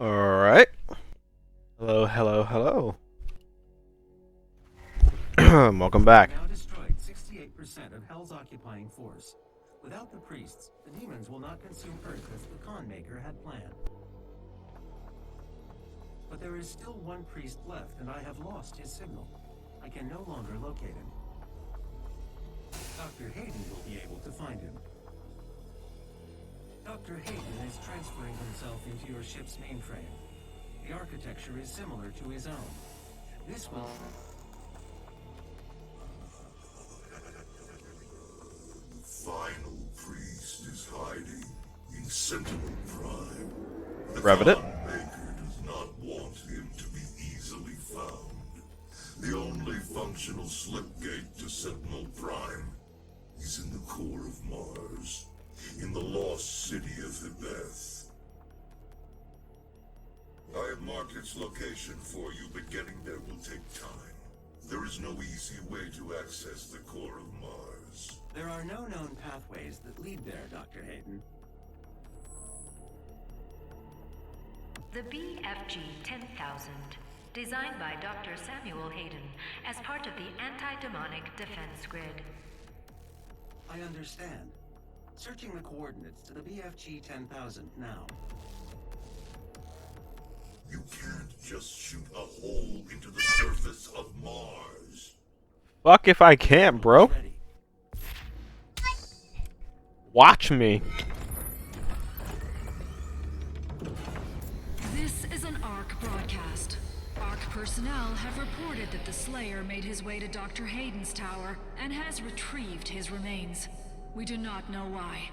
Alright. Hello, hello, hello. Welcome back. Now destroyed 68% of Hell's occupying force. Without the priests, the demons will not consume Earth as the Khan Maker had planned. But there is still one priest left, and I have lost his signal. I can no longer locate him. Dr. Hayden will be able to find him. Dr. Hayden is transferring himself into your ship's mainframe. The architecture is similar to his own. This will... Final priest is hiding in Sentinel Prime. The Revenant. Khan Maker does not want him to be easily found. The only functional slipgate to Sentinel Prime is in the core of Mars, in the lost city of Hibeth. I have marked its location for you, but getting there will take time. There is no easy way to access the core of Mars. There are no known pathways that lead there, Dr. Hayden. The BFG 10,000, designed by Dr. Samuel Hayden as part of the Anti-Demonic Defense Grid. I understand. Searching the coordinates to the BFG 10,000 now. You can't just shoot a hole into the surface of Mars. Fuck if I can't, bro. Ready. Watch me. This is an ARC broadcast. ARC personnel have reported that the Slayer made his way to Dr. Hayden's tower and has retrieved his remains. We do not know why.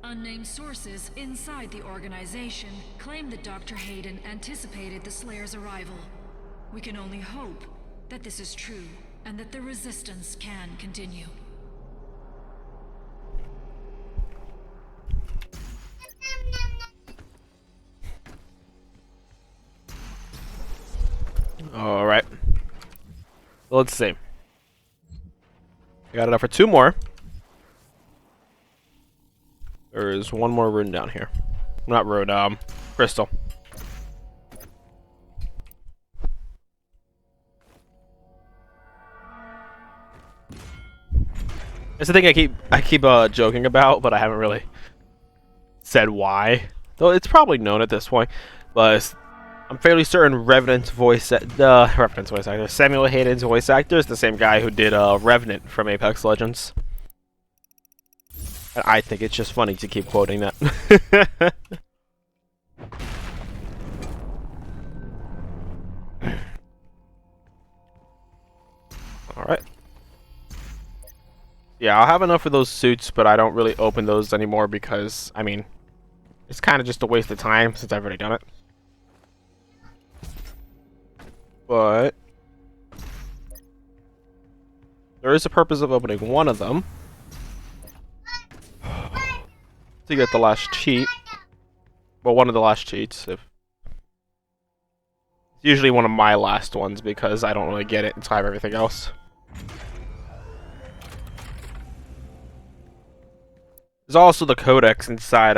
Unnamed sources inside the organization claim that Dr. Hayden anticipated the Slayer's arrival. We can only hope that this is true and that the resistance can continue. Alright. Let's see. I got enough for two more. There is one more rune down here. Not rune, crystal. It's the thing I keep joking about, but I haven't really said why. Though it's probably known at this point, but I'm fairly certain Revenant's Revenant's voice actor, Samuel Hayden's voice actor, is the same guy who did Revenant from Apex Legends. And I think it's just funny to keep quoting that. Alright. Yeah, I'll have enough of those suits, but I don't really open those anymore because, I mean, it's kind of just a waste of time since I've already done it. But there is a purpose of opening one of them to get the last cheat. Well, one of the last cheats. It's usually one of my last ones because I don't really get it until I have everything else. There's also the codex inside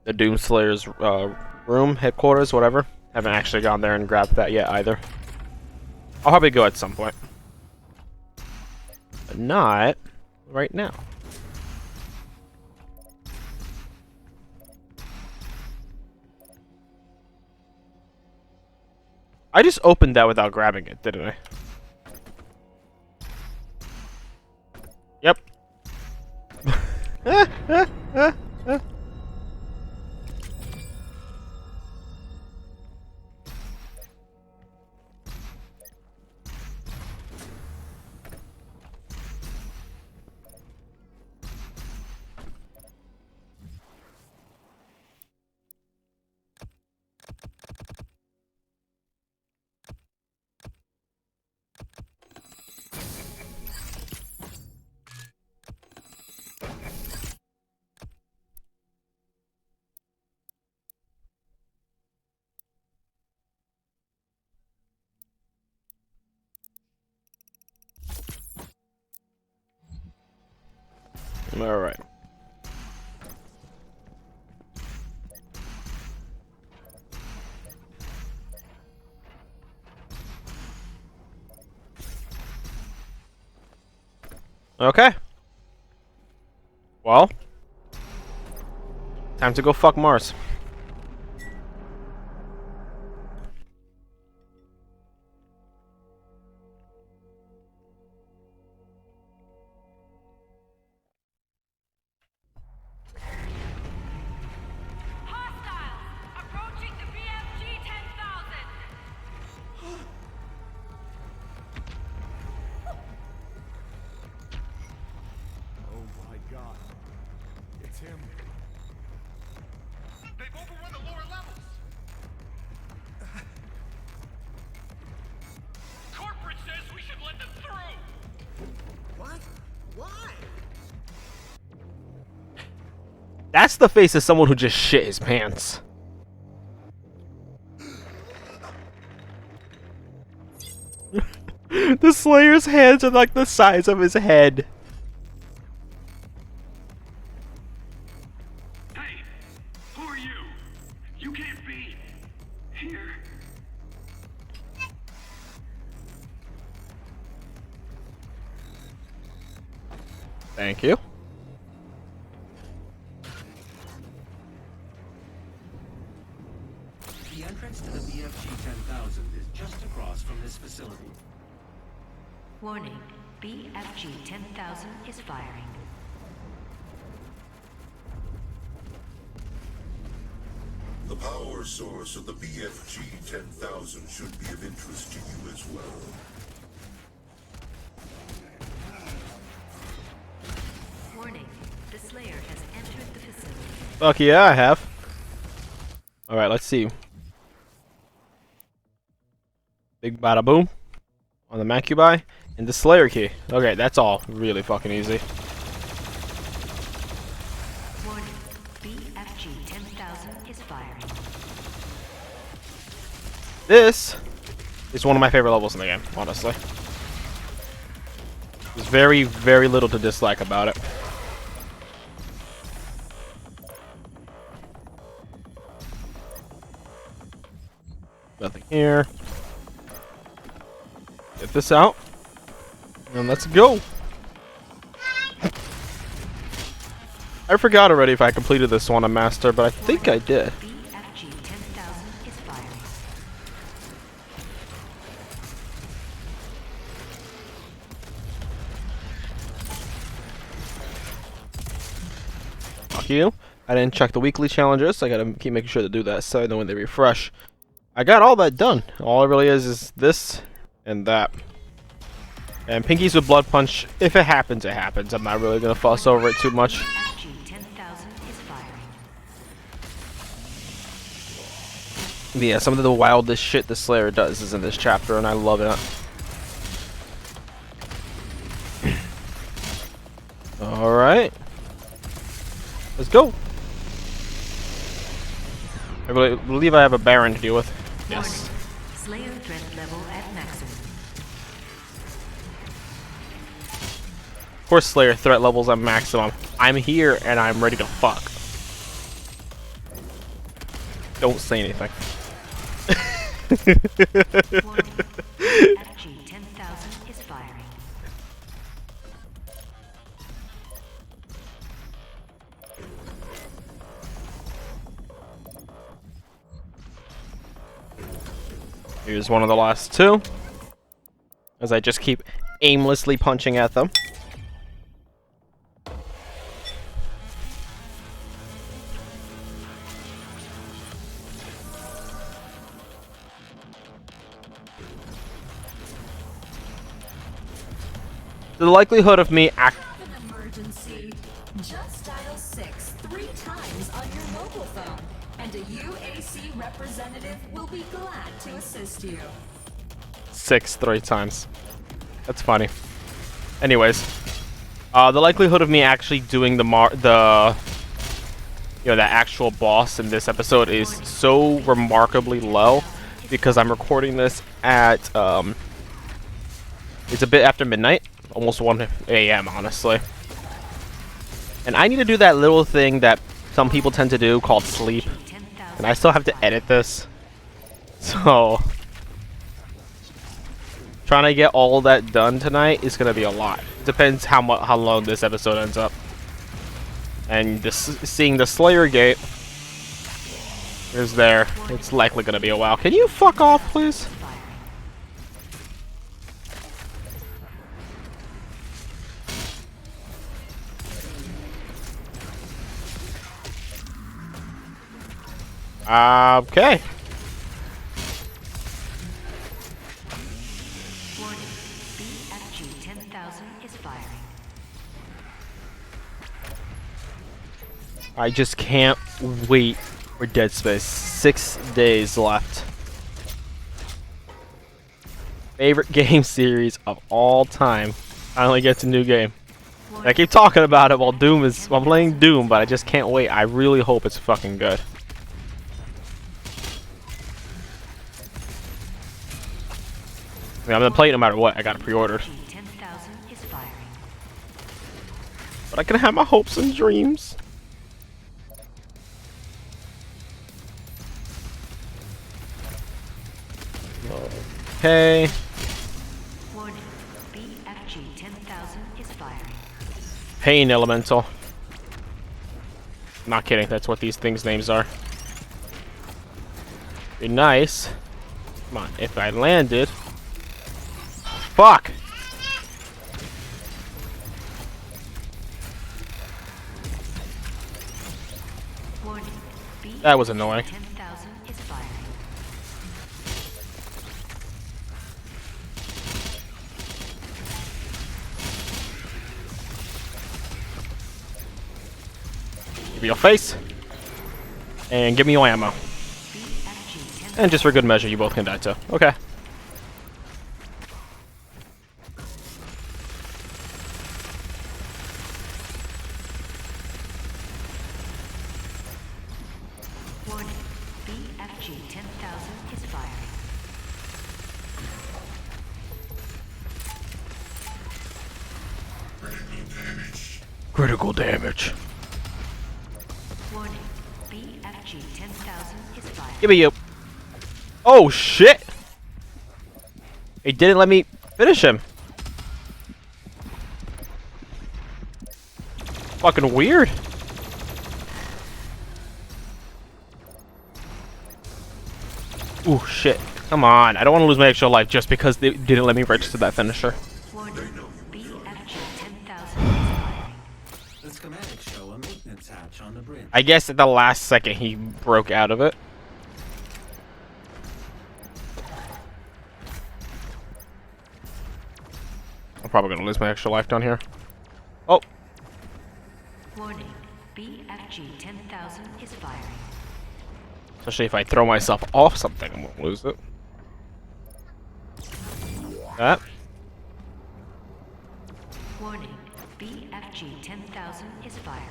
the Doomslayer's room, headquarters, whatever. Haven't actually gone there and grabbed that yet either. I'll probably go at some point. But not right now. I just opened that without grabbing it, didn't I? Yep. All right. Okay. Well, time to go fuck Mars. Hostiles! Approaching the BFG 10,000! Oh my god. It's him. They've overrun the lower levels! Corporate says we should let them through! What? Why? That's the face of someone who just shit his pants. The Slayer's hands are like the size of his head. Hey! Who are you? You can't be here. Thank you. The entrance to the BFG 10,000 is just across from this facility. Warning, BFG 10,000 is firing. The power source of the BFG 10,000 should be of interest to you as well. Warning, the Slayer has entered the facility. Fuck yeah, I have. Alright, let's see. Big bada boom. On the Macubi. And the Slayer key. Okay, that's all really fucking easy. Warning, BFG 10,000 is firing. This is one of my favorite levels in the game, honestly. There's very, very little to dislike about it. Nothing here. Get this out. And let's go. I forgot already if I completed this one on Master, but I think I did. BFG 10,000 is firing. Fuck you. I didn't check the weekly challenges. I gotta keep making sure to do that so I know when they refresh. I got all that done. All it really is this and that. And Pinkies with Blood Punch, if it happens, it happens. I'm not really gonna fuss over it too much. BFG 10,000 is firing. Yeah, some of the wildest shit the Slayer does is in this chapter, and I love it. Alright. Let's go. I believe I have a Baron to deal with. Yes. Slayer threat level at maximum. Of course, Slayer threat levels at maximum. I'm here and I'm ready to fuck. Don't say anything. Warning, BFG 10,000 is firing. Here's one of the last two. As I just keep aimlessly punching at them. The likelihood of me An emergency. Just dial 6 3 times on your mobile phone, and a UAC representative will be glad to assist you. 3 times. That's funny. Anyways, the likelihood of me actually doing the actual boss in this episode is so remarkably low because I'm recording this at it's a bit after midnight, almost 1 a.m. honestly. And I need to do that little thing that some people tend to do called sleep. And I still have to edit this. So trying to get all that done tonight is going to be a lot. Depends how long this episode ends up. And seeing the Slayer Gate is there. It's likely gonna be a while. Can you fuck off, please? Okay. Warning, BFG 10,000 is firing. I just can't wait for Dead Space. 6 days left. Favorite game series of all time. Finally gets a new game. I keep talking about it while I'm playing Doom, but I just can't wait. I really hope it's fucking good. I mean, I'm gonna play it no matter what. I got it pre-ordered. 10,000 is firing. But I can have my hopes and dreams. Okay. Warning, BFG 10,000 is firing. Pain Elemental. Not kidding, that's what these things' names are. Be nice. Come on, if I landed. Fuck! Warning, That was annoying. 10,000 is firing. Give me your face. And give me your ammo. BFG 10,000. And just for good measure, you both can die too. Okay. Warning, BFG 10,000 is firing. Critical damage. Warning, BFG 10,000 is firing. Give me you. Oh shit! It didn't let me finish him. Fucking weird. Ooh shit. Come on. I don't want to lose my extra life just because they didn't let me register that finisher. Warning, BFG 10,000 is firing. The schematics show a maintenance hatch on the bridge. I guess at the last second he broke out of it. I'm probably gonna lose my extra life down here. Oh, Warning, BFG 10,000 is firing. especially if I throw myself off something, I'm gonna lose it. That. Warning, BFG 10,000 is firing.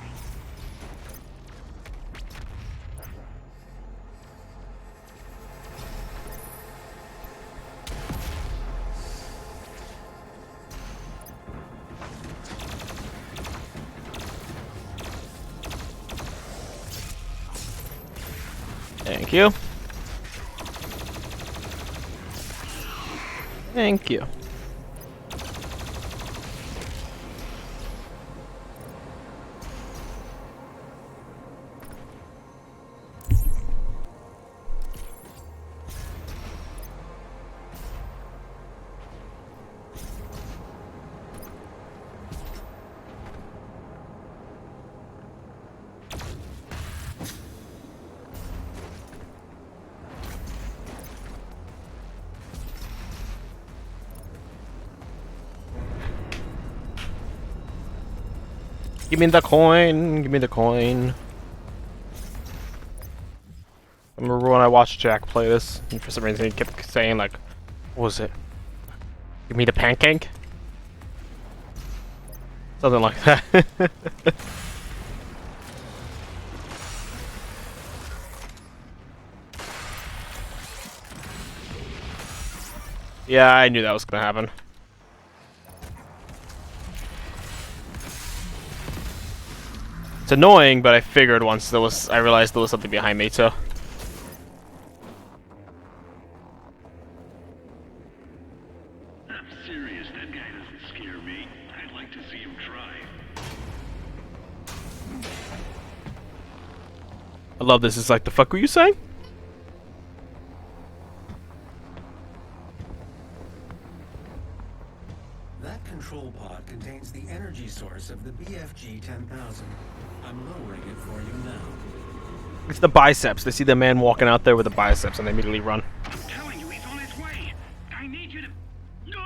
Thank you. Thank you. Give me the coin. Give me the coin. I remember when I watched Jack play this, and for some reason he kept saying, like, what was it? Give me the pancake? Something like that. Yeah, I knew that was gonna happen. It's annoying, but I figured once I realized there was something behind me too. I'm serious, that guy doesn't scare me. I'd like I love this. It's like, the fuck were you saying? That control pod contains the energy source of the BFG 10,000. I'm lowering it for you now. It's the biceps. They see the man walking out there with the biceps and they immediately run. I'm telling you, he's on his way. I need you to. No!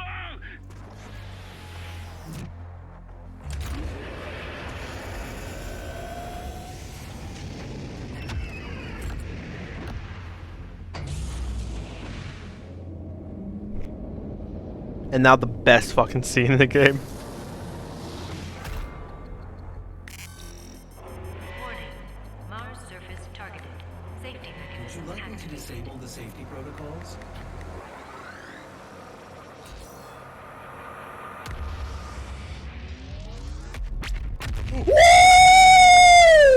And now the best fucking scene in the game. Warning. Mars surface targeted. Safety Would you mechanism like me to activated. disable the safety protocols?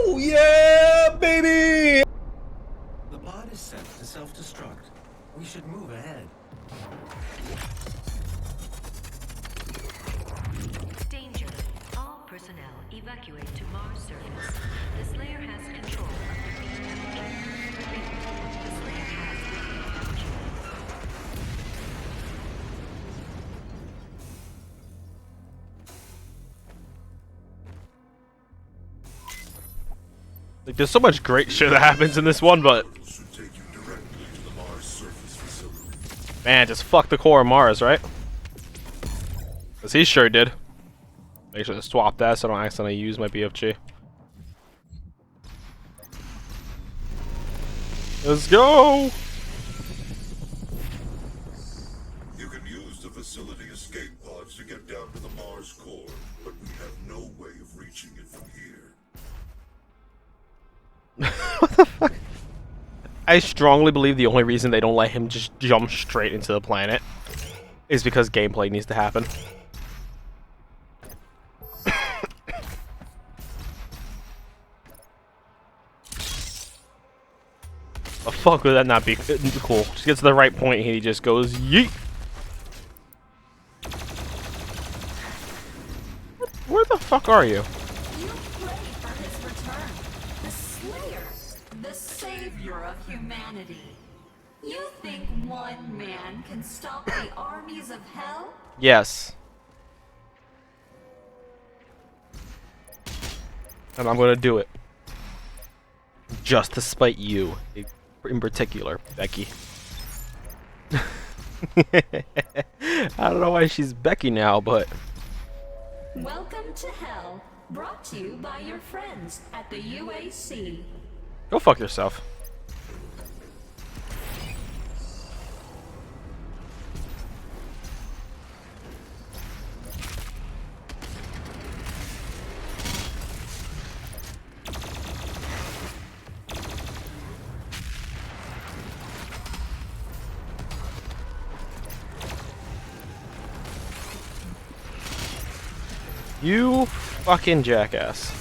Woo! Yeah, baby! The pod is set to self-destruct. We should move ahead. Danger. All personnel evacuate to Mars surface. The Slayer has control of the BFG. The Slayer has BFG. Like, there's so much great shit that happens in this one, but Should take you directly to the Mars surface facility. man, just fuck the core of Mars, right? Cause he sure did. Make sure to swap that so I don't accidentally use my BFG. Let's go! You can use the facility escape pods to get down to the Mars core, but we have no way of reaching it from here. I strongly believe the only reason they don't let him just jump straight into the planet is because gameplay needs to happen. Oh, fuck, would that not be cool? Just gets to the right point and he just goes yeet. Where the fuck are you? You pray for his return. The Slayer, the savior of humanity. You think one man can stop the armies of hell? Yes. And I'm gonna do it. Just to spite you. In particular, Becky. I don't know why she's Becky now, but Welcome to Hell, brought to you by your friends at the UAC. go fuck yourself. You fucking jackass.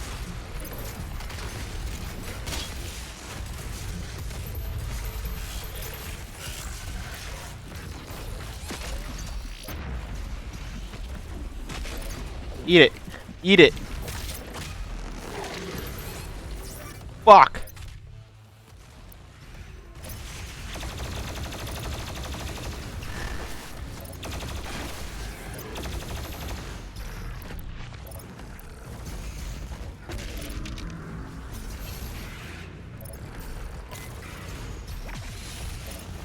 Eat it. Eat it. Fuck.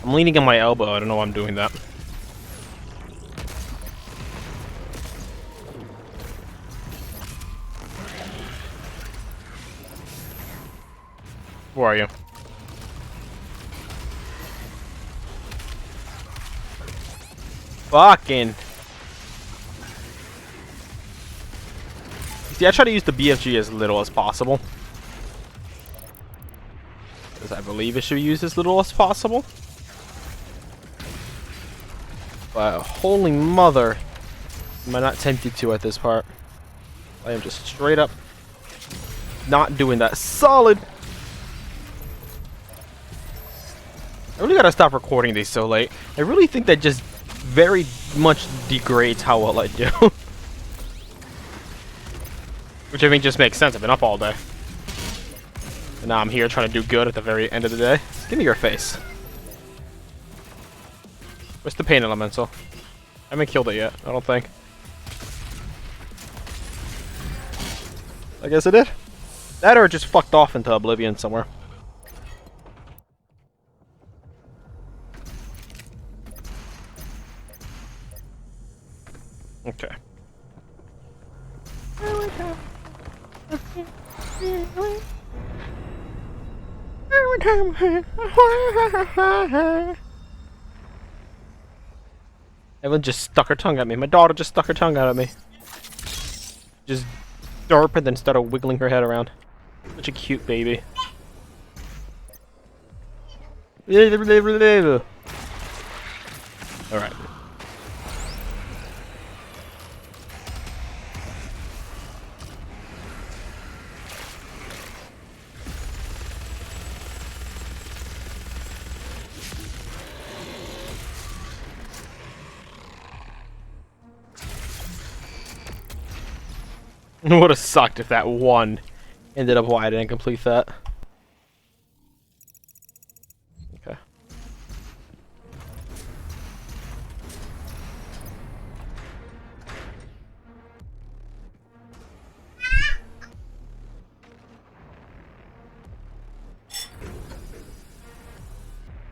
I'm leaning on my elbow. I don't know why I'm doing that. Where are you? Fucking. See, I try to use the BFG as little as possible. Because I believe it should be used as little as possible. But holy mother. Am I not tempted to at this part? I am just straight up not doing that. Solid! I really gotta stop recording these so late. I really think that just very much degrades how well I do. Which I think just makes sense. I've been up all day. And now I'm here trying to do good at the very end of the day. Give me your face. Where's the pain elemental? I haven't killed it yet, I don't think. I guess I did. That or it just fucked off into oblivion somewhere. Okay. Evelyn just stuck her tongue at me. My daughter just stuck her tongue out at me. Just derp and then started wiggling her head around. Such a cute baby. Alright. It would have sucked if that one ended up wide and complete that. Okay.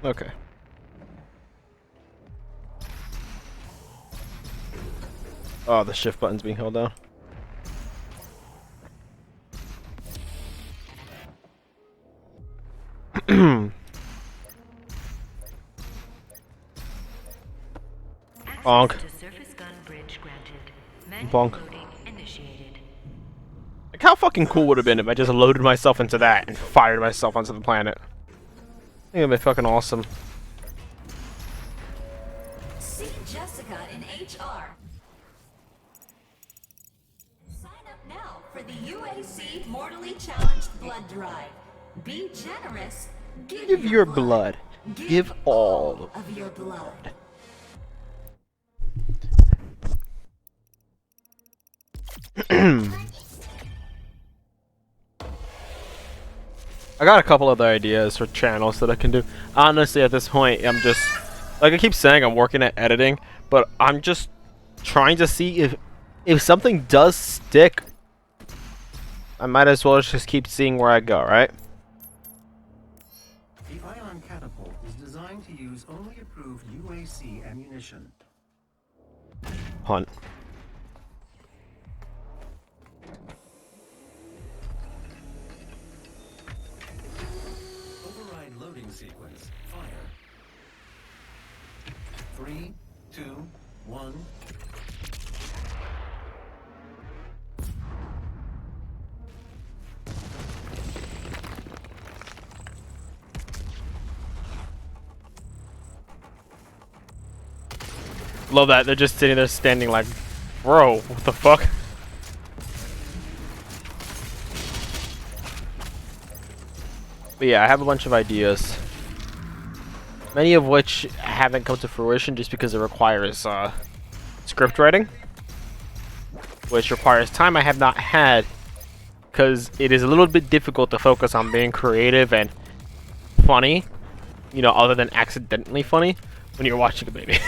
Okay. Oh, the shift button's being held down. Bonk. To surface gun bridge granted. Bonk. Loading initiated. Like, how fucking cool would it have been if I just loaded myself into that and fired myself onto the planet? I think it'd be fucking awesome. See Jessica in HR. Sign up now for the UAC Mortally Challenged Blood Drive. Be generous. Give your blood. Give all of your blood. I got a couple other ideas for channels that I can do. Honestly, at this point, I'm just... Like I keep saying, I'm working at editing, but I'm just trying to see if something does stick. I might as well just keep seeing where I go, right? The ion catapult is designed to use only approved UAC ammunition. Hunt. Override loading sequence. Fire. 3, 2, 1. Love that. They're just sitting there standing like, bro, what the fuck? But yeah, I have a bunch of ideas. Many of which haven't come to fruition just because it requires script writing. Which requires time I have not had. Because it is a little bit difficult to focus on being creative and funny. You know, other than accidentally funny when you're watching a baby.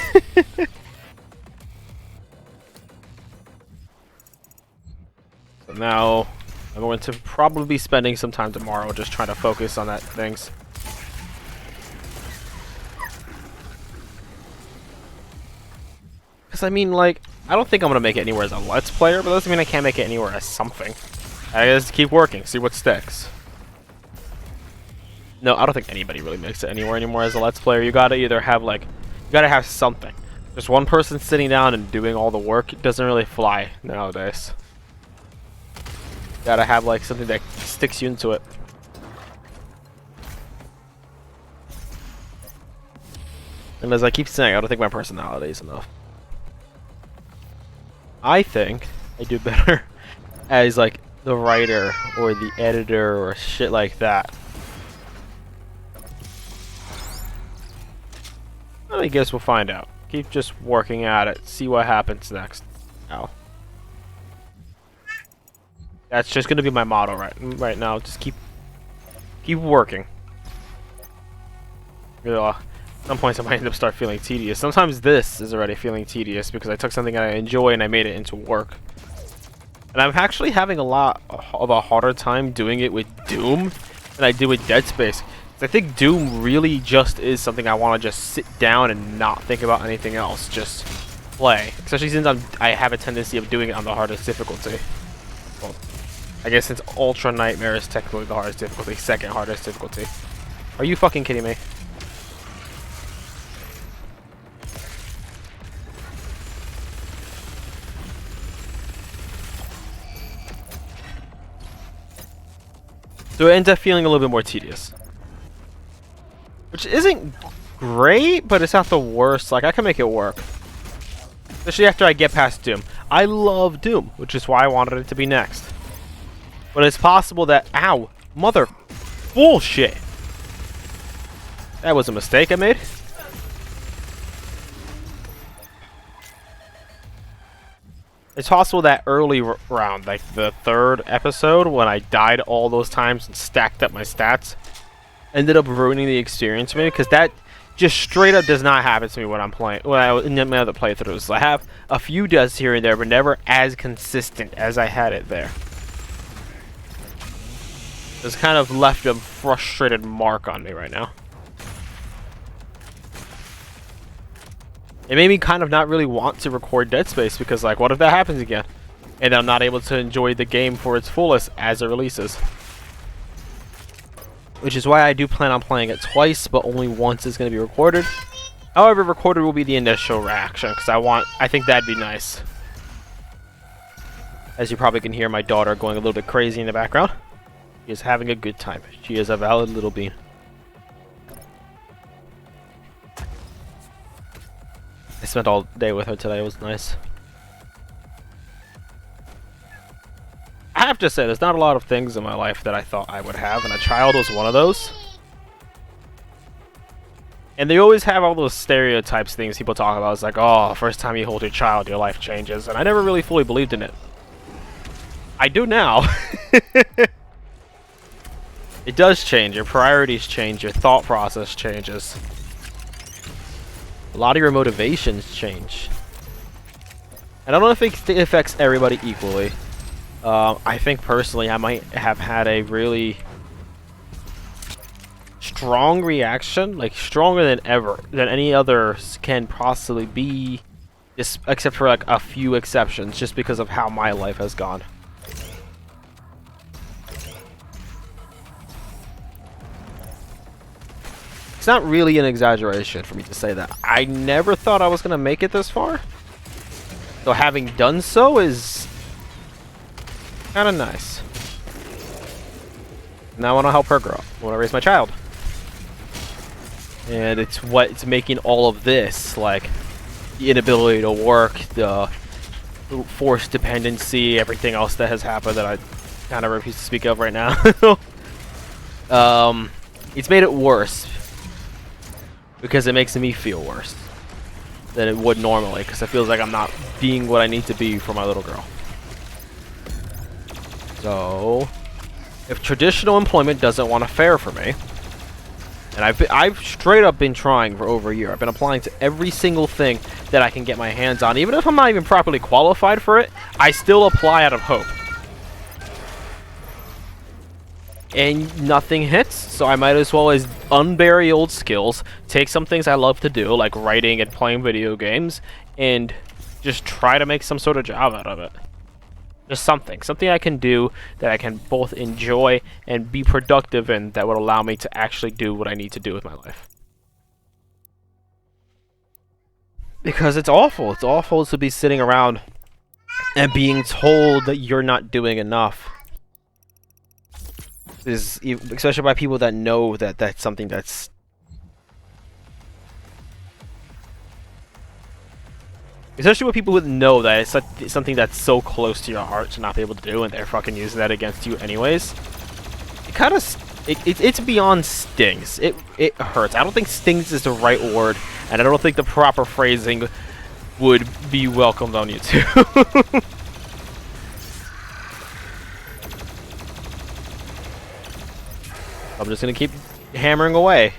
So now I'm going to probably be spending some time tomorrow just trying to focus on that things. Because I mean, like, I don't think I'm going to make it anywhere as a Let's Player, but that doesn't mean I can't make it anywhere as something. I just keep working, see what sticks. No, I don't think anybody really makes it anywhere anymore as a Let's Player. You gotta either have, like, you gotta have something. Just one person sitting down and doing all the work, it doesn't really fly nowadays. You gotta have, like, something that sticks you into it. And as I keep saying, I don't think my personality is enough. I think I do better as, like, the writer or the editor or shit like that. I guess we'll find out. Keep just working at it. See what happens next. Ow. That's just gonna be my motto right now. Just keep working. At some points I might end up start feeling tedious. Sometimes this is already feeling tedious because I took something I enjoy and I made it into work. And I'm actually having a lot of a harder time doing it with Doom than I do with Dead Space. I think Doom really just is something I want to just sit down and not think about anything else. Just play. Especially since I have a tendency of doing it on the hardest difficulty. Well, I guess since Ultra Nightmare is technically the hardest difficulty, second hardest difficulty. Are you fucking kidding me? So it ends up feeling a little bit more tedious. Which isn't great, but it's not the worst. Like, I can make it work. Especially after I get past Doom. I love Doom, which is why I wanted it to be next. But it's possible that... Ow! Mother... Bullshit! That was a mistake I made. It's possible that early round, like the 3rd episode, when I died all those times and stacked up my stats, ended up ruining the experience for me, because that just straight up does not happen to me when I'm playing, in my other playthroughs. I have a few deaths here and there, but never as consistent as I had it there. It's kind of left a frustrated mark on me right now. It made me kind of not really want to record Dead Space because, like, what if that happens again? And I'm not able to enjoy the game for its fullest as it releases. Which is why I do plan on playing it twice, but only once is going to be recorded. However, recorded will be the initial reaction because I think that'd be nice. As you probably can hear my daughter going a little bit crazy in the background. She is having a good time. She is a valid little bean. I spent all day with her today. It was nice. I have to say, there's not a lot of things in my life that I thought I would have, and a child was one of those. And they always have all those stereotypes things people talk about. It's like, oh, first time you hold your child, your life changes. And I never really fully believed in it. I do now. It does change. Your priorities change. Your thought process changes. A lot of your motivations change. And I don't know if it affects everybody equally. I think personally I might have had a really strong reaction, like stronger than any others can possibly be, just except for like a few exceptions, just because of how my life has gone. It's not really an exaggeration for me to say that. I never thought I was going to make it this far. So having done so is kind of nice. Now I want to help her grow. I want to raise my child. And it's making all of this, like the inability to work, the forced dependency, everything else that has happened that I kind of refuse to speak of right now. It's made it worse. Because it makes me feel worse than it would normally, because it feels like I'm not being what I need to be for my little girl. So, if traditional employment doesn't want to fare for me, and I've straight up been trying for over a year. I've been applying to every single thing that I can get my hands on. Even if I'm not even properly qualified for it, I still apply out of hope. And nothing hits, so I might as well unbury old skills, take some things I love to do, like writing and playing video games, and just try to make some sort of job out of it. Just something I can do that I can both enjoy and be productive in, that would allow me to actually do what I need to do with my life. Because it's awful. It's awful to be sitting around and being told that you're not doing enough. Especially by people that know that that's something that's... Especially with people who know that it's something that's so close to your heart to not be able to do, and they're fucking using that against you anyways. It kind of... It's beyond stings. It hurts. I don't think stings is the right word, and I don't think the proper phrasing would be welcomed on YouTube. I'm just gonna keep hammering away.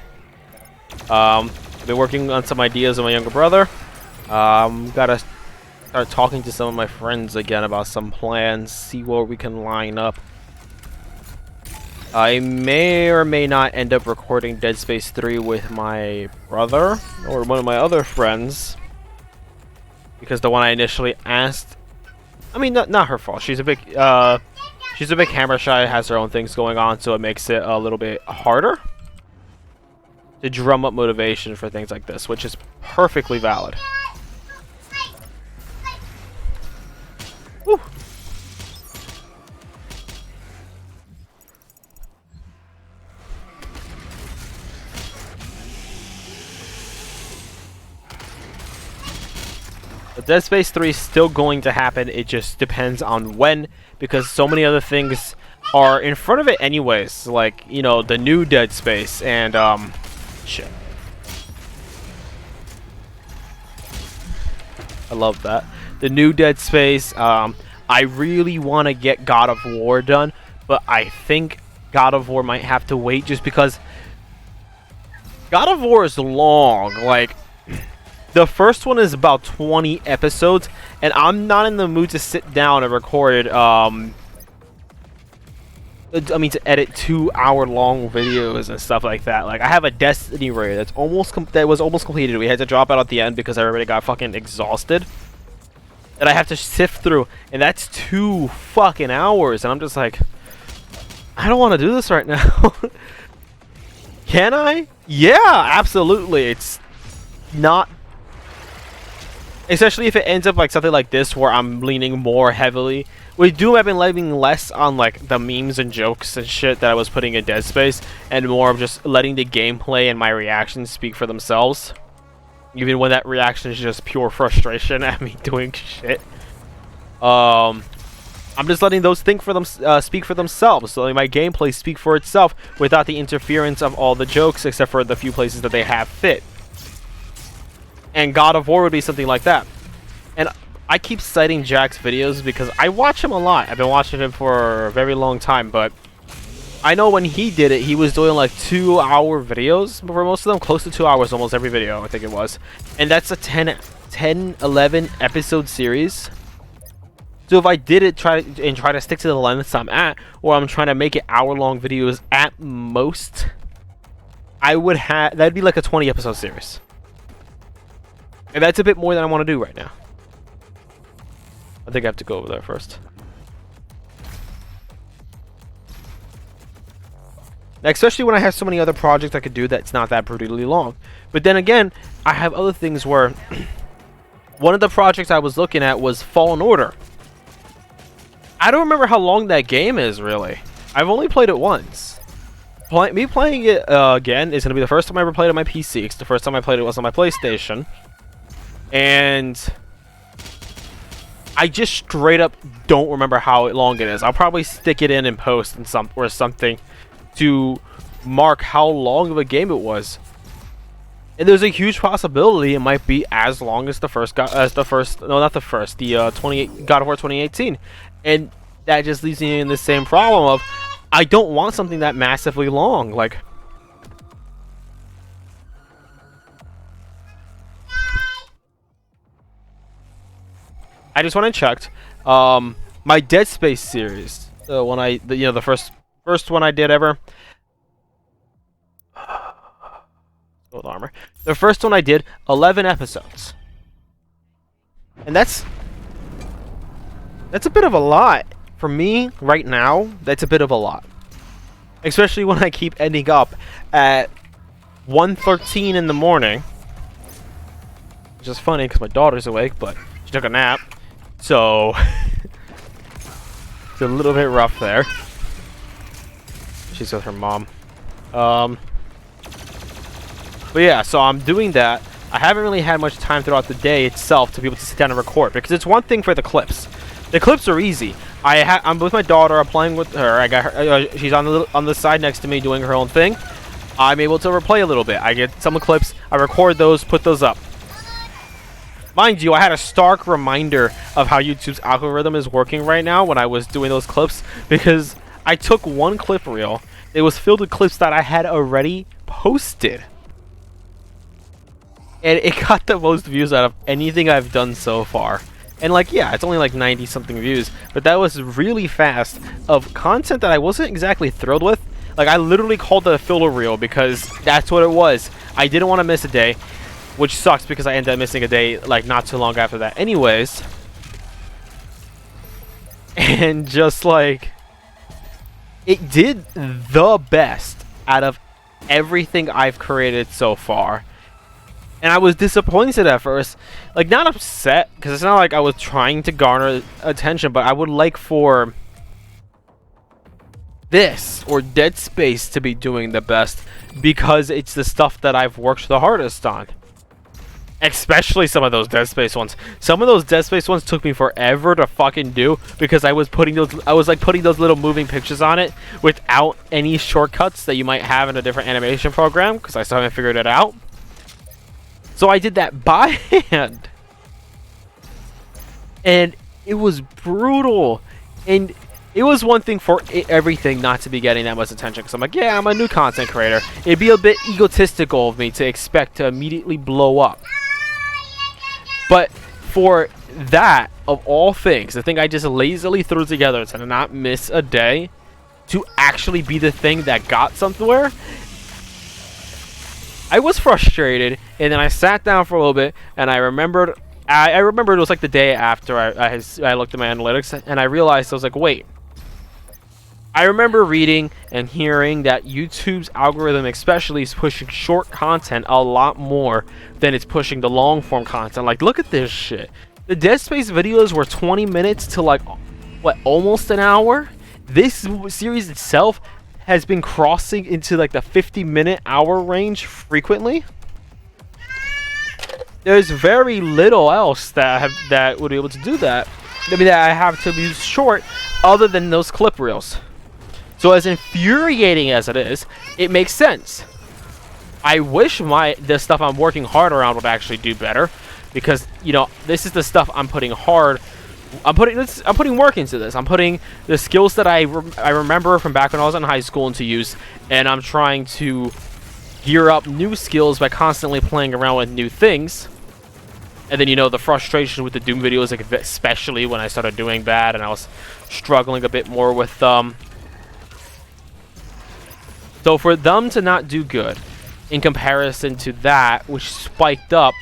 I've been working on some ideas with my younger brother. Gotta start talking to some of my friends again about some plans, see what we can line up. I may or may not end up recording Dead Space 3 with my brother or one of my other friends, because the one I initially asked, I mean, not her fault. She's a bit camera shy, has her own things going on, so it makes it a little bit harder to drum up motivation for things like this, which is perfectly valid. Woo. But Dead Space 3 is still going to happen. It just depends on when, because so many other things are in front of it anyways. Like, you know, the new Dead Space and, shit. I love that. The new Dead Space, I really want to get God of War done, but I think God of War might have to wait just because God of War is long. Like, the first one is about 20 episodes, and I'm not in the mood to sit down and record it, to edit 2-hour-long videos and stuff like that. Like, I have a Destiny raid that was almost completed. We had to drop out at the end because everybody got fucking exhausted. That I have to sift through, and that's 2 fucking hours, and I'm just like, I don't want to do this right now. Can I? Yeah, absolutely. It's not, especially if it ends up like something like this where I'm leaning more heavily. With Doom, I've been leaning less on like the memes and jokes and shit that I was putting in Dead Space, and more of just letting the gameplay and my reactions speak for themselves. Even when that reaction is just pure frustration at me doing shit. I'm just letting those speak for themselves. So letting my gameplay speak for itself without the interference of all the jokes, except for the few places that they have fit. And God of War would be something like that. And I keep citing Jack's videos because I watch him a lot. I've been watching him for a very long time, but I know when he did it, he was doing like 2-hour videos, but for most of them, close to 2 hours, almost every video, I think it was. And that's a 10, 11 episode series. So if I did it, try to stick to the length I'm at, or I'm trying to make it hour-long videos at most, that'd be like a 20 episode series. And that's a bit more than I want to do right now. I think I have to go over there first. Especially when I have so many other projects I could do that's not that brutally long. But then again, I have other things where one of the projects I was looking at was Fallen Order. I don't remember how long that game is, really. I've only played it once. Me playing it again is going to be the first time I ever played it on my PC. It's the first time I played it was on my PlayStation. And I just straight up don't remember how long it is. I'll probably stick it in post and something to mark how long of a game it was. And there's a huge possibility it might be as long as the God of War 2018. And that just leaves me in the same problem of I don't want something that massively long. Like, I just went and checked my Dead Space series. The first one I did ever. Gold armor. The first one I did 11 episodes, and that's a bit of a lot for me right now. That's a bit of a lot, especially when I keep ending up at 1:13 in the morning, which is funny because my daughter's awake, but she took a nap. So it's a little bit rough there. She's with her mom. But yeah, so I'm doing that. I haven't really had much time throughout the day itself to be able to sit down and record, because it's one thing for the clips. The clips are easy. I'm with my daughter. I'm playing with her. I got her. She's on the side next to me doing her own thing. I'm able to replay a little bit. I get some clips. I record those. Put those up. Mind you, I had a stark reminder of how YouTube's algorithm is working right now when I was doing those clips, because I took one clip reel, It was filled with clips that I had already posted. And it got the most views out of anything I've done so far. And like, yeah, it's only like 90 something views, but that was really fast of content that I wasn't exactly thrilled with. Like, I literally called it a filler reel because that's what it was. I didn't want to miss a day, which sucks because I ended up missing a day like not too long after that anyways. And just like, it did the best out of everything I've created so far. And I was disappointed at first. Like, not upset, because it's not like I was trying to garner attention, but I would like for this or Dead Space to be doing the best, because it's the stuff that I've worked the hardest on. Especially some of those Dead Space ones. Some of those Dead Space ones took me forever to fucking do, because I was putting those little moving pictures on it without any shortcuts that you might have in a different animation program, because I still haven't figured it out. So I did that by hand. And it was brutal. And it was one thing for everything not to be getting that much attention, because I'm like, yeah, I'm a new content creator. It'd be a bit egotistical of me to expect to immediately blow up. But for that, of all things, the thing I just lazily threw together to not miss a day, to actually be the thing that got somewhere, I was frustrated. And then I sat down for a little bit, and I remembered it was like the day after I looked at my analytics, and I realized, I was like, wait. I remember reading and hearing that YouTube's algorithm especially is pushing short content a lot more than it's pushing the long form content. Like, look at this shit. The Dead Space videos were 20 minutes to like, what, almost an hour? This series itself has been crossing into like the 50-minute hour range frequently. There's very little else that would be able to do that. I mean, that I have to be short, other than those clip reels. So as infuriating as it is, it makes sense. I wish the stuff I'm working hard around would actually do better, because, you know, this is the stuff I'm putting hard. I'm putting work into this. I'm putting the skills that I remember from back when I was in high school into use, and I'm trying to gear up new skills by constantly playing around with new things. And then, you know, the frustration with the Doom videos, like, especially when I started doing bad and I was struggling a bit more with them. So for them to not do good in comparison to that, which spiked up,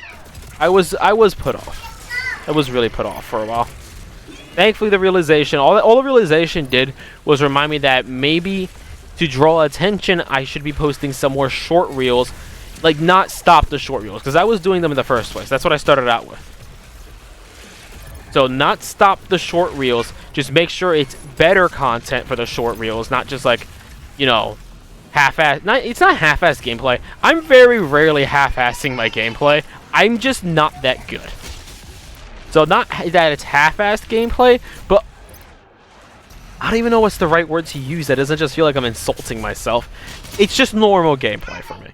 I was put off. I was really put off for a while. Thankfully, the realization, all the realization did was remind me that maybe to draw attention, I should be posting some more short reels. Like, not stop the short reels, because I was doing them in the first place. That's what I started out with. So not stop the short reels, just make sure it's better content for the short reels, not just like, you know, half-ass. It's not half-ass gameplay. I'm very rarely half-assing my gameplay. I'm just not that good. So not that it's half-assed gameplay, but I don't even know what's the right word to use that doesn't just feel like I'm insulting myself. It's just normal gameplay for me.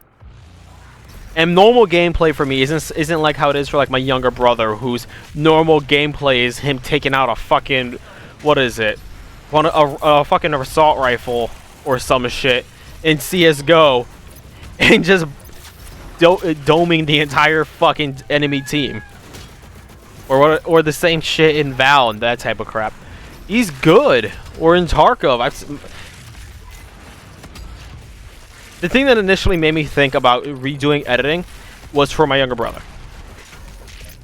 And normal gameplay for me isn't like how it is for like my younger brother, whose normal gameplay is him taking out a fucking, what is it? A fucking assault rifle or some shit in CS:GO and just doming the entire fucking enemy team. Or the same shit in Val and that type of crap. He's good. Or in Tarkov. The thing that initially made me think about redoing editing was for my younger brother.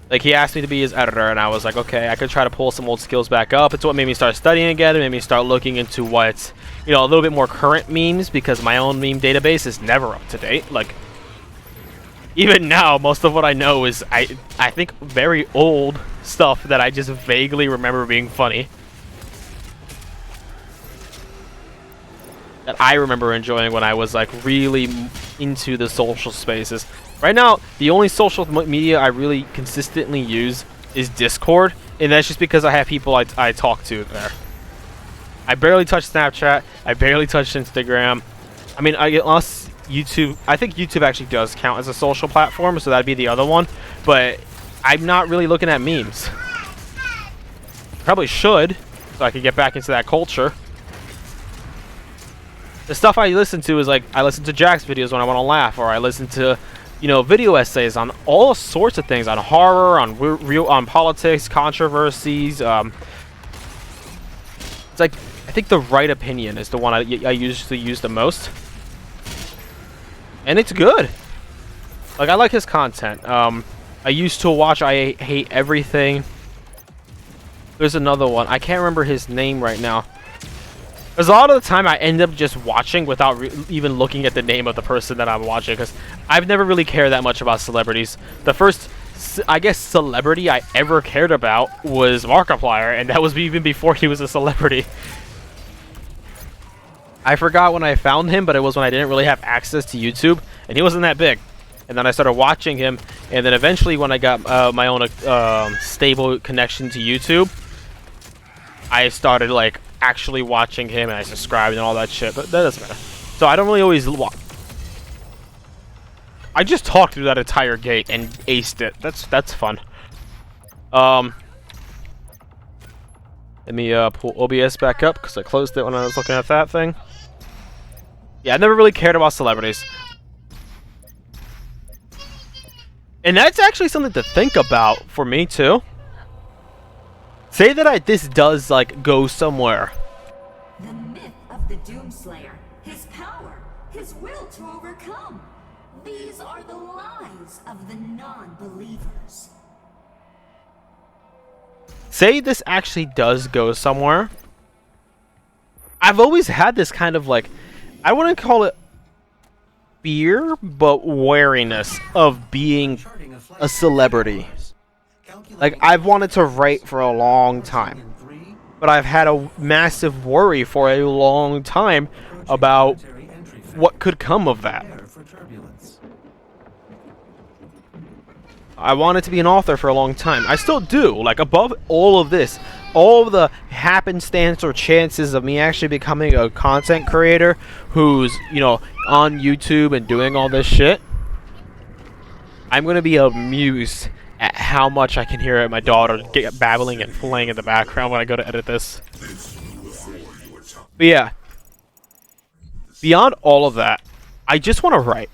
Like, he asked me to be his editor, and I was like, okay, I could try to pull some old skills back up. It's what made me start studying again. It made me start looking into what, you know, a little bit more current memes, because my own meme database is never up to date. Like, even now, most of what I know is, I think, very old stuff that I just vaguely remember being funny. That I remember enjoying when I was like really into the social spaces. Right now, the only social media I really consistently use is Discord, and that's just because I have people I talk to there. I barely touch Snapchat. I barely touch Instagram. I mean, unless YouTube. I think YouTube actually does count as a social platform, so that'd be the other one. But I'm not really looking at memes. Probably should, so I could get back into that culture. The stuff I listen to is like, I listen to Jack's videos when I want to laugh, or I listen to, you know, video essays on all sorts of things, on horror, on on politics, controversies. It's like, I think the right opinion is the one I usually use the most, and it's good. Like, I like his content. I used to watch I Hate Everything. There's another one. I can't remember his name right now. Because a lot of the time I end up just watching without even looking at the name of the person that I'm watching, because I've never really cared that much about celebrities. The first, I guess, celebrity I ever cared about was Markiplier, and that was even before he was a celebrity. I forgot when I found him, but it was when I didn't really have access to YouTube, and he wasn't that big. And then I started watching him, and then eventually when I got my own stable connection to YouTube, I started, like, actually watching him, and I subscribed and all that shit, but that doesn't matter. So I don't really always watch. I just talked through that entire gate and aced it. That's fun. Let me pull OBS back up, because I closed it when I was looking at that thing. Yeah, I never really cared about celebrities. And that's actually something to think about for me, too. Say that this does, like, go somewhere. The myth of the Doomslayer, his power, his will to overcome. These are the lies of the non-believers. Say this actually does go somewhere. I've always had this kind of, like, I wouldn't call it fear, but wariness of being a celebrity. Like, I've wanted to write for a long time, but I've had a massive worry for a long time about what could come of that. I wanted to be an author for a long time. I still do. Like, above all of this, all of the happenstance or chances of me actually becoming a content creator who's, you know, on YouTube and doing all this shit, I'm going to be amused at how much I can hear my daughter get babbling and playing in the background when I go to edit this. But yeah, beyond all of that, I just want to write.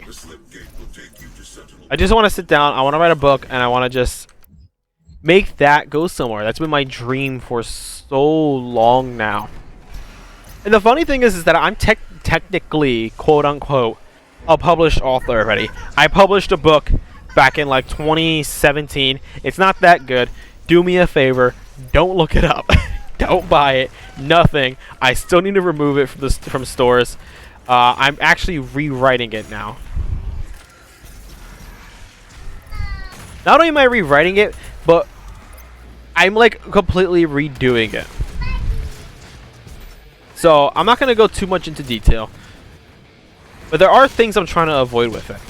I just want to sit down, I want to write a book, and I want to just make that go somewhere. That's been my dream for so long now. And the funny thing is that I'm technically, quote-unquote, a published author already. I published a book back in like 2017. It's not that good. Do me a favor, don't look it up. Don't buy it. Nothing. I still need to remove it from stores. I'm actually rewriting it now. Not only am I rewriting it, but I'm like completely redoing it. So I'm not going to go too much into detail, but there are things I'm trying to avoid with it.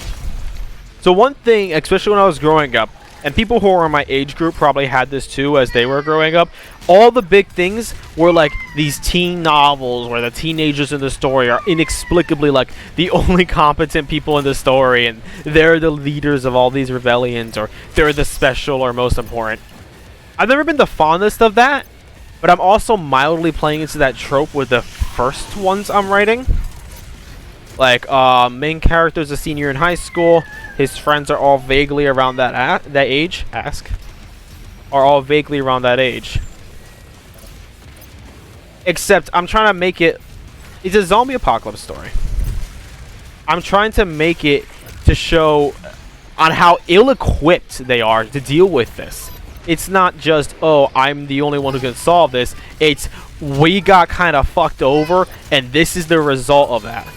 So one thing, especially when I was growing up, and people who are in my age group probably had this too as they were growing up, all the big things were like these teen novels where the teenagers in the story are inexplicably like the only competent people in the story, and they're the leaders of all these rebellions, or they're the special or most important. I've never been the fondest of that, but I'm also mildly playing into that trope with the first ones I'm writing. Like, main character's a senior in high school. His friends are all vaguely around that age. Are all vaguely around that age. Except I'm trying to make it... It's a zombie apocalypse story. I'm trying to make it to show on how ill-equipped they are to deal with this. It's not just, oh, I'm the only one who can solve this. It's, we got kind of fucked over, and this is the result of that.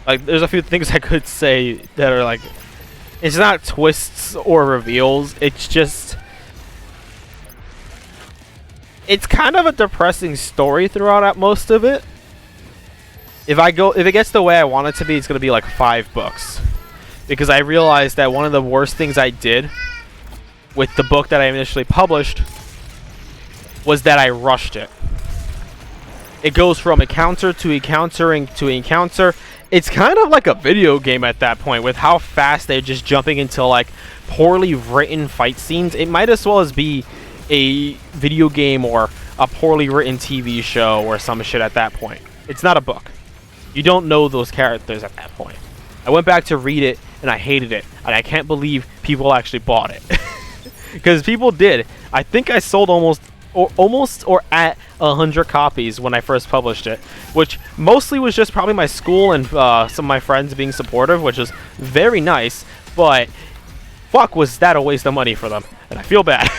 Like, there's a few things I could say that are like, it's not twists or reveals, it's just, it's kind of a depressing story throughout most of it. If it gets the way I want it to be, it's going to be like 5 books. Because I realized that one of the worst things I did with the book that I initially published was that I rushed it. It goes from encounter to encountering to encounter. It's kind of like a video game at that point with how fast they're just jumping into like poorly written fight scenes. It might as well as be a video game or a poorly written TV show or some shit at that point. It's not a book. You don't know those characters at that point. I went back to read it and I hated it, and I can't believe people actually bought it. Because people did. I think I sold almost or at 100 copies when I first published it, which mostly was just probably my school and some of my friends being supportive, which was very nice, but fuck, was that a waste of money for them, and I feel bad.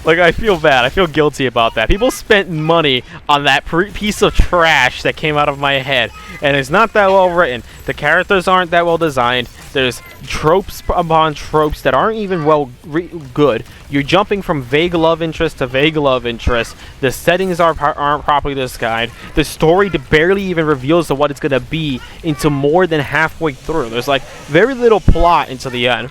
Like, I feel bad. I feel guilty about that. People spent money on that piece of trash that came out of my head, and it's not that well written. The characters aren't that well designed. There's tropes upon tropes that aren't even good. You're jumping from vague love interest to vague love interest. The settings aren't properly described. The story barely even reveals what it's going to be into more than halfway through. There's, like, very little plot into the end.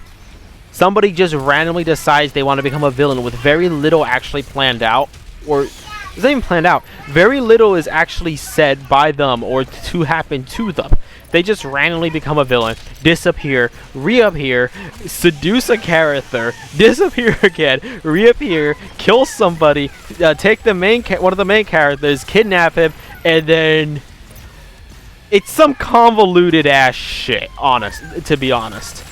Somebody just randomly decides they want to become a villain with very little actually planned out, or it's not even planned out. Very little is actually said by them or to happen to them. They just randomly become a villain, disappear, reappear, seduce a character, disappear again, reappear, kill somebody, take the one of the main characters, kidnap him, and then it's some convoluted ass shit. To be honest.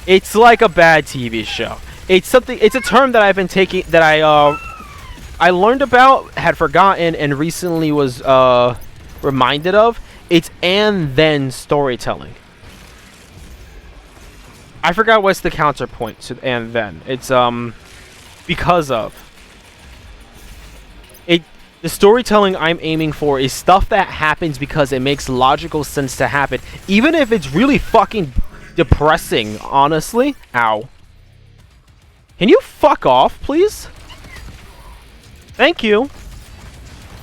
It's like a bad TV show. It's a term that I've been taking, that I learned about, had forgotten, and recently was reminded of. It's and then storytelling. I forgot what's the counterpoint to and then. It's because of. The storytelling I'm aiming for is stuff that happens because it makes logical sense to happen, even if it's really fucking depressing, honestly. Ow. Can you fuck off, please? Thank you.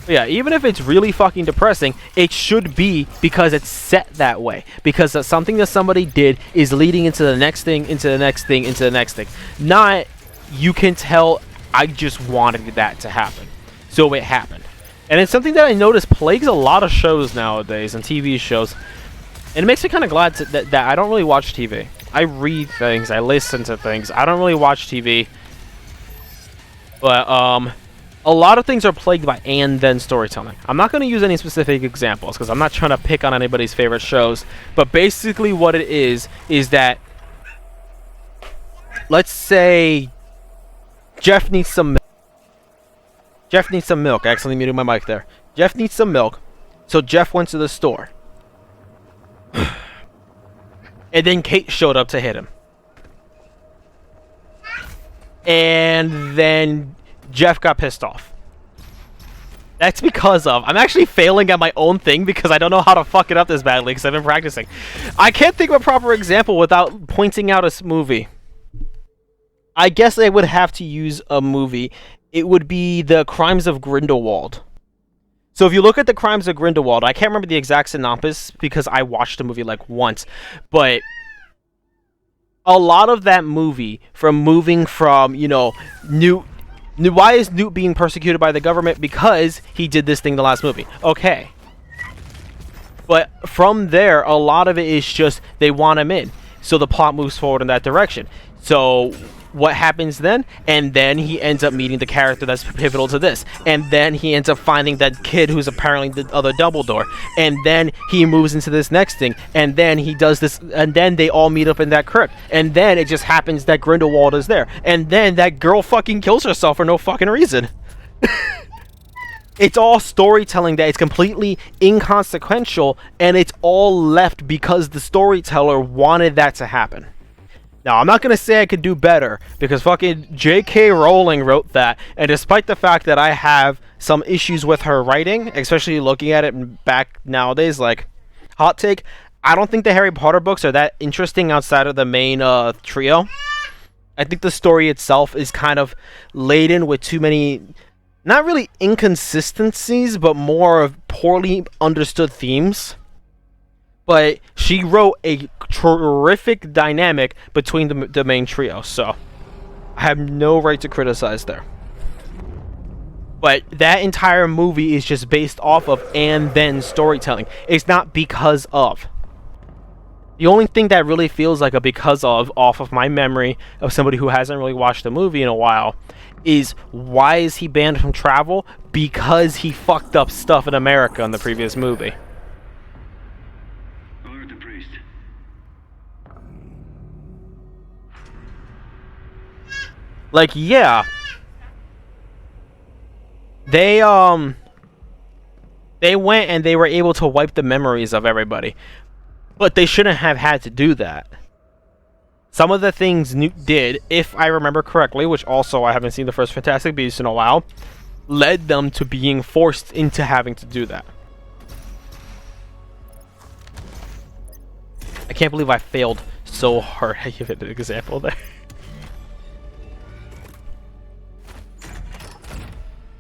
But yeah, even if it's really fucking depressing, it should be because it's set that way. Because something that somebody did is leading into the next thing, into the next thing, into the next thing. Not, you can tell, I just wanted that to happen. So it happened. And it's something that I noticed plagues a lot of shows nowadays, and TV shows. And it makes me kind of glad that I don't really watch TV. I read things, I listen to things. I don't really watch TV. But, a lot of things are plagued by and then storytelling. I'm not going to use any specific examples, because I'm not trying to pick on anybody's favorite shows. But basically what it is that, let's say, Jeff needs some milk. Jeff needs some milk. I accidentally muted my mic there. Jeff needs some milk. So Jeff went to the store. And then Kate showed up to hit him. And then Jeff got pissed off. That's because of... I'm actually failing at my own thing because I don't know how to fuck it up this badly because I've been practicing. I can't think of a proper example without pointing out a movie. I guess I would have to use a movie. It would be The Crimes of Grindelwald. So if you look at The Crimes of Grindelwald, I can't remember the exact synopsis because I watched the movie like once, but a lot of that movie, from moving from, you know, why is Newt being persecuted by the government? Because he did this thing the last movie. Okay. But from there, a lot of it is just they want him in. So the plot moves forward in that direction. So what happens then? And then he ends up meeting the character that's pivotal to this. And then he ends up finding that kid who's apparently the other Dumbledore. And then he moves into this next thing. And then he does this. And then they all meet up in that crypt. And then it just happens that Grindelwald is there. And then that girl fucking kills herself for no fucking reason. It's all storytelling that is completely inconsequential. And it's all left because the storyteller wanted that to happen. Now, I'm not going to say I could do better, because fucking J.K. Rowling wrote that, and despite the fact that I have some issues with her writing, especially looking at it back nowadays, like, hot take, I don't think the Harry Potter books are that interesting outside of the main trio. I think the story itself is kind of laden with too many, not really inconsistencies, but more of poorly understood themes. But she wrote a terrific dynamic between the main trio, so I have no right to criticize there. But that entire movie is just based off of and then storytelling. It's not because of. The only thing that really feels like a because of off of my memory of somebody who hasn't really watched the movie in a while is why is he banned from travel? Because he fucked up stuff in America in the previous movie. Alert the priest. Like, yeah. They went and they were able to wipe the memories of everybody. But they shouldn't have had to do that. Some of the things Newt did, if I remember correctly, which also I haven't seen the first Fantastic Beasts in a while, led them to being forced into having to do that. I can't believe I failed so hard. I give it an example there.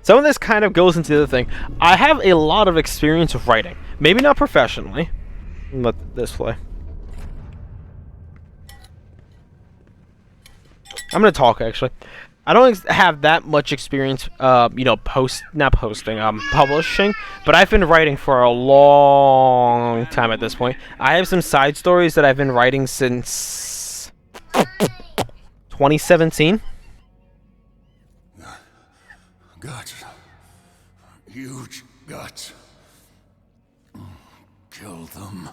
Some of this kind of goes into the other thing. I have a lot of experience of writing. Maybe not professionally. Let this play. I'm gonna talk actually. I don't have that much experience, you know, publishing, but I've been writing for a long time at this point. I have some side stories that I've been writing since 2017. Guts. Huge guts. Kill them.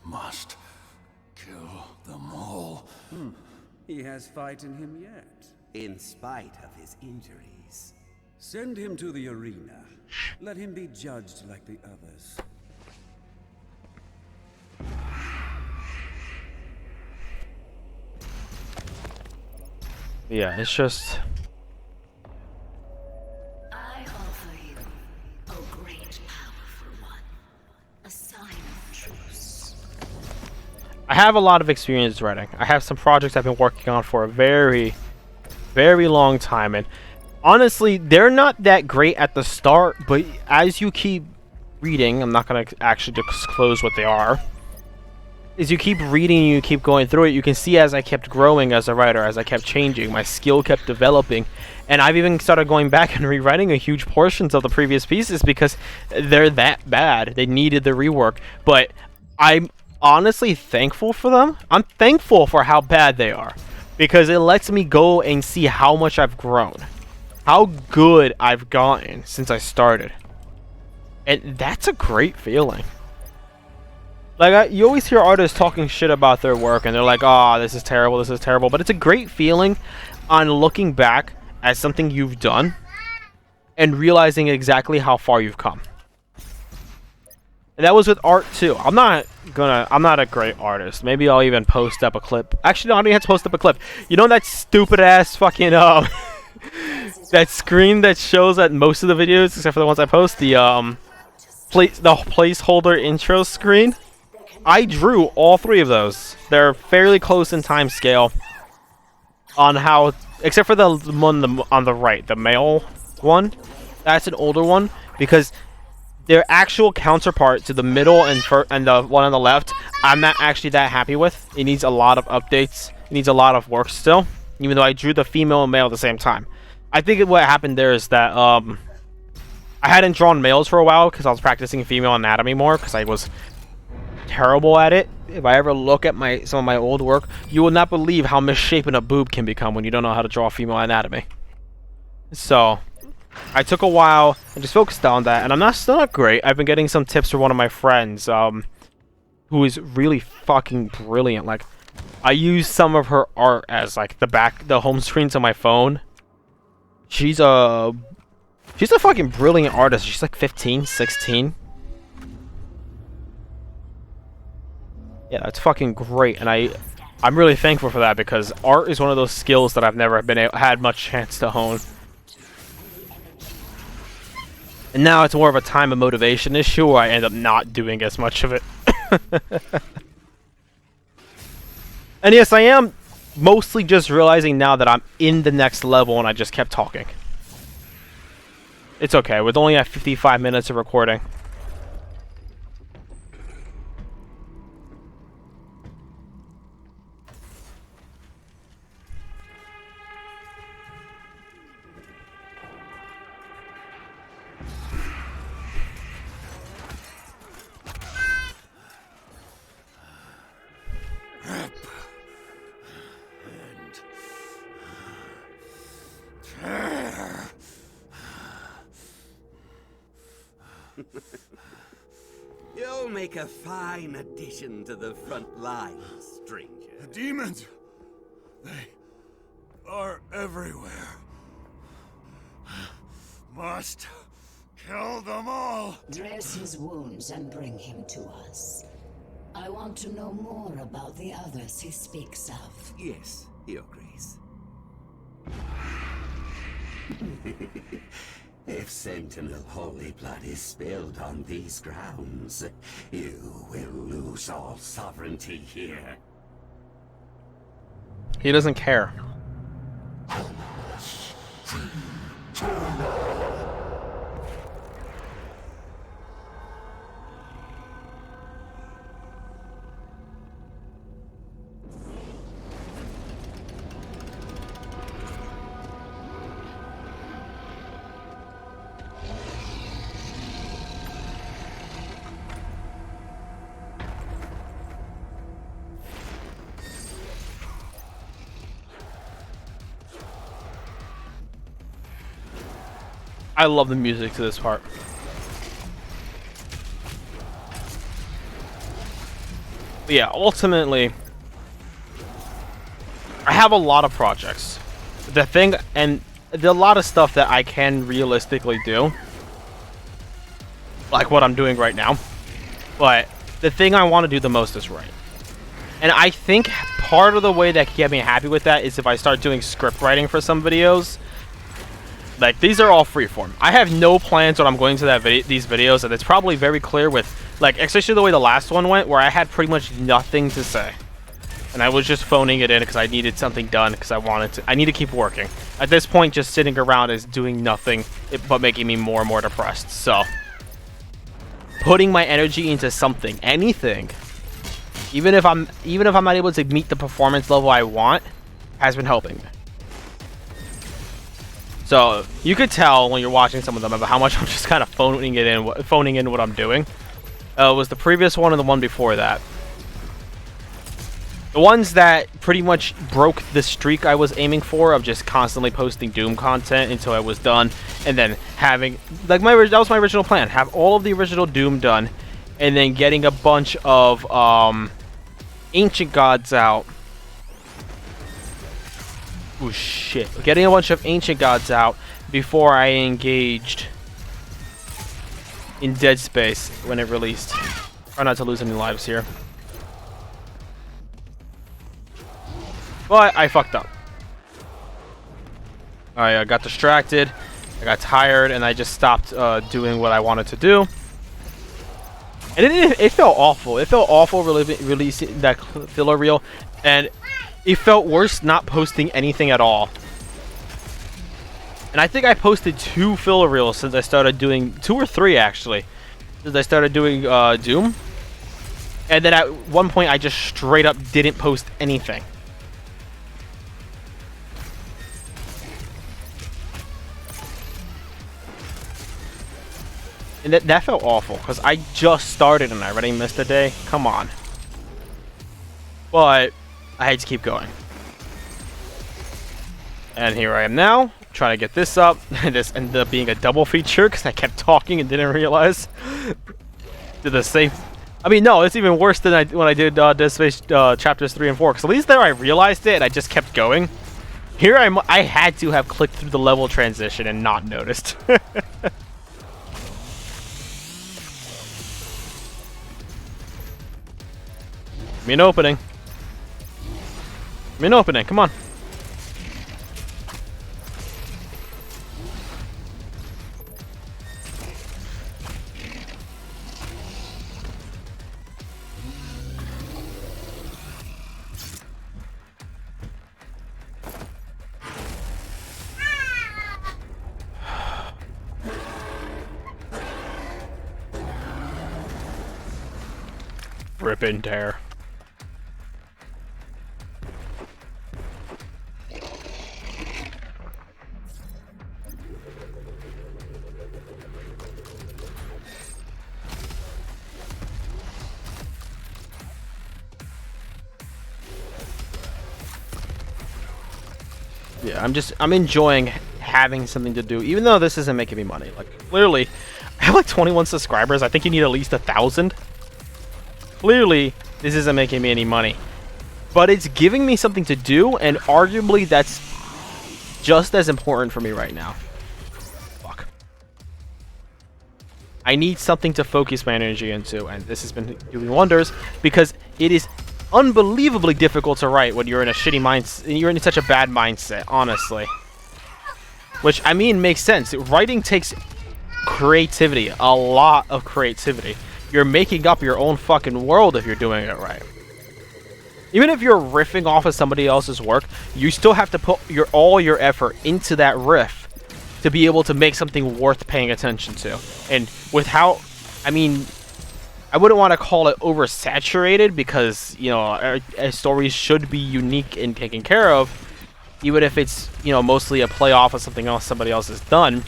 Must kill them all. He has fight in him yet. In spite of his injuries. Send him to the arena. Let him be judged like the others. Yeah, it's just... I offer you a great powerful one. A sign of truce. I have a lot of experience writing. I have some projects I've been working on for a very, very long time, and honestly, they're not that great at the start, but as you keep reading, I'm not going to actually disclose what they are. As you keep reading and you keep going through it, you can see as I kept growing as a writer, as I kept changing, my skill kept developing, and I've even started going back and rewriting a huge portions of the previous pieces because they're that bad. They needed the rework, but I'm honestly thankful for them. I'm thankful for how bad they are because it lets me go and see how much I've grown, how good I've gotten since I started, and that's a great feeling. Like, you always hear artists talking shit about their work, and they're like, oh, this is terrible, but it's a great feeling on looking back at something you've done and realizing exactly how far you've come. And that was with art, too. I'm not a great artist. Maybe I'll even post up a clip. Actually, no, I don't even have to post up a clip. You know that stupid-ass fucking, that screen that shows at most of the videos, except for the ones I post, the placeholder intro screen? I drew all three of those. They're fairly close in time scale on how, except for the one on the right, the male one. That's an older one because their actual counterpart to the middle and the one on the left, I'm not actually that happy with. It needs a lot of updates. It needs a lot of work still, even though I drew the female and male at the same time. I think what happened there is that I hadn't drawn males for a while because I was practicing female anatomy more because I was terrible at it. If I ever look at some of my old work, you will not believe how misshapen a boob can become when you don't know how to draw female anatomy. So I took a while and just focused on that, and I'm still not great. I've been getting some tips from one of my friends who is really fucking brilliant. Like, I use some of her art as like the home screen to my phone. She's a fucking brilliant artist. She's like 15, 16. Yeah, that's fucking great, and I'm really thankful for that because art is one of those skills that I've never had much chance to hone. And now it's more of a time and motivation issue where I end up not doing as much of it. And yes, I am mostly just realizing now that I'm in the next level and I just kept talking. It's okay, with only at 55 minutes of recording. You'll make a fine addition to the front lines, stranger. The demons! They are everywhere. Must kill them all! Dress his wounds and bring him to us. I want to know more about the others he speaks of. Yes, Your Grace. If Sentinel Holy Blood is spilled on these grounds, you will lose all sovereignty here. He doesn't care. I love the music to this part. But yeah, ultimately, I have a lot of projects. The thing, and there's a lot of stuff that I can realistically do, like what I'm doing right now. But the thing I want to do the most is write. And I think part of the way that can get me happy with that is if I start doing script writing for some videos. Like, these are all freeform. I have no plans when I'm going to these videos, and it's probably very clear with, like, especially the way the last one went, where I had pretty much nothing to say. And I was just phoning it in because I needed something done, because I need to keep working. At this point, just sitting around is doing nothing but making me more and more depressed. So, putting my energy into something, anything, even if I'm not able to meet the performance level I want, has been helping me. So you could tell when you're watching some of them about how much I'm just kind of phoning in what I'm doing. It was the previous one and the one before that. The ones that pretty much broke the streak I was aiming for of just constantly posting Doom content until I was done, and then having, like, that was my original plan, have all of the original Doom done, and then getting a bunch of Ancient Gods out. Oh shit. Getting a bunch of Ancient Gods out before I engaged in Dead Space when it released. Try not to lose any lives here. But I fucked up. I got distracted, I got tired, and I just stopped doing what I wanted to do. And it felt awful. It felt awful releasing that filler reel, and it felt worse not posting anything at all. And I think I posted 2 filler reels since I started doing, 2 or 3 actually, since I started doing Doom. And then at one point I just straight up didn't post anything. And that felt awful, because I just started and I already missed a day. Come on. But I had to keep going. And here I am now, trying to get this up. And this ended up being a double feature, because I kept talking and didn't realize. Did the same... I mean, no, it's even worse than when I did Dead Space chapters 3 and 4, because at least there I realized it and I just kept going. Here I had to have clicked through the level transition and not noticed. Give me an opening. Give me an opening, come on. Rip and tear. Yeah, I'm enjoying having something to do, even though this isn't making me money. Like, clearly, I have like 21 subscribers. I think you need at least 1,000. Clearly, this isn't making me any money. But it's giving me something to do, and arguably that's just as important for me right now. Fuck. I need something to focus my energy into, and this has been doing wonders because it is unbelievably difficult to write when you're in a shitty mindset. You're in such a bad mindset, honestly. Which, I mean, makes sense. Writing takes creativity, a lot of creativity. You're making up your own fucking world if you're doing it right. Even if you're riffing off of somebody else's work, you still have to put all your effort into that riff to be able to make something worth paying attention to. And with how, I mean, I wouldn't want to call it oversaturated because, you know, our stories should be unique and taken care of, even if it's, you know, mostly a play off of something else somebody else has done.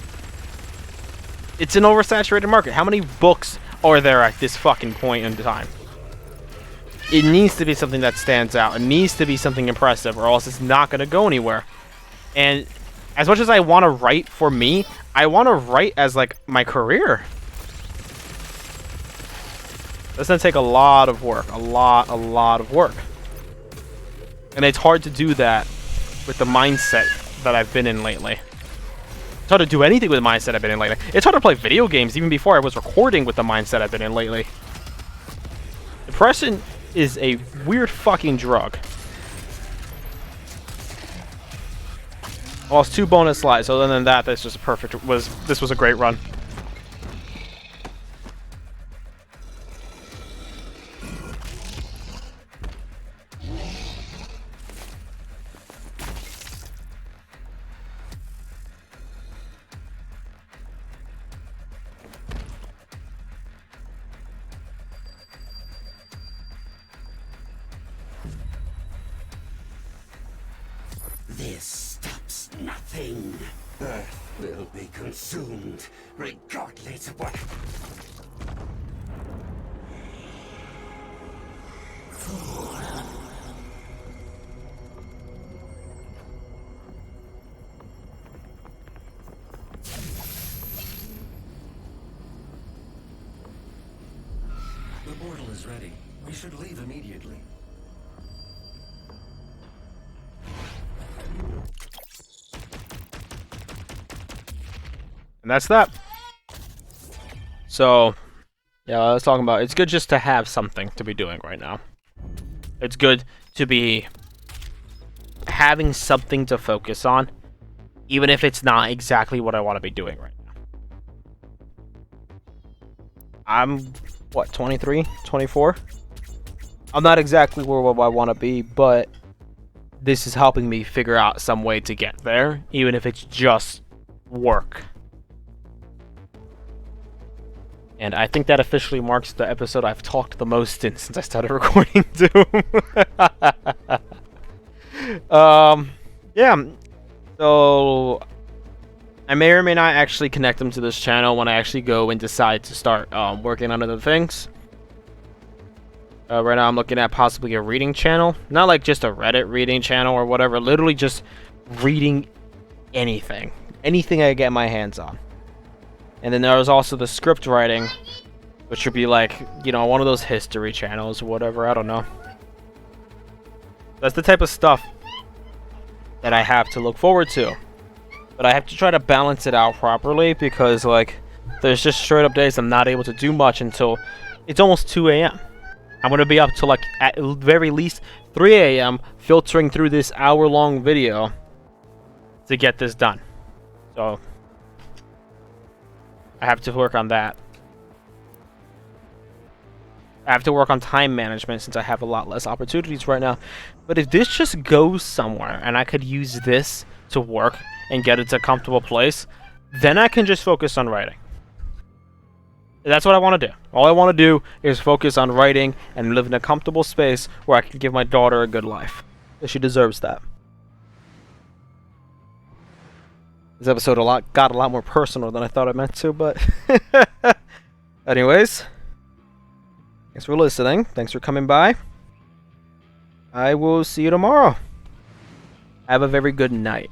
It's an oversaturated market. How many books are there at this fucking point in time? It needs to be something that stands out. It needs to be something impressive, or else it's not going to go anywhere. And as much as I want to write for me, I want to write as, like, my career. That's going to take a lot of work. A lot of work. And it's hard to do that with the mindset that I've been in lately. It's hard to do anything with the mindset I've been in lately. It's hard to play video games even before I was recording with the mindset I've been in lately. Depression is a weird fucking drug. I lost 2 bonus lives. Other than that, this was perfect. This was a great run. This stops nothing. Earth will be consumed, regardless of what... The portal is ready. We should leave immediately. And that's that. So, yeah, I was talking about, it's good just to have something to be doing right now. It's good to be having something to focus on, even if it's not exactly what I want to be doing right now. I'm, what, 23? 24? I'm not exactly where I want to be, but this is helping me figure out some way to get there, even if it's just work. And I think that officially marks the episode I've talked the most in since I started recording Doom. Yeah. So I may or may not actually connect them to this channel when I actually go and decide to start working on other things. Right now I'm looking at possibly a reading channel. Not like just a Reddit reading channel or whatever. Literally just reading anything. Anything I get my hands on. And then there was also the script writing, which would be like, you know, one of those history channels or whatever. I don't know. That's the type of stuff that I have to look forward to. But I have to try to balance it out properly because, like, there's just straight up days I'm not able to do much until it's almost 2 a.m. I'm going to be up to, like, at very least 3 a.m. filtering through this hour-long video to get this done. So I have to work on that. I have to work on time management since I have a lot less opportunities right now. But if this just goes somewhere and I could use this to work and get it to a comfortable place, then I can just focus on writing. That's what I want to do. All I want to do is focus on writing and live in a comfortable space where I can give my daughter a good life. She deserves that. This episode got a lot more personal than I thought I meant to, but anyways, thanks for listening. Thanks for coming by. I will see you tomorrow. Have a very good night.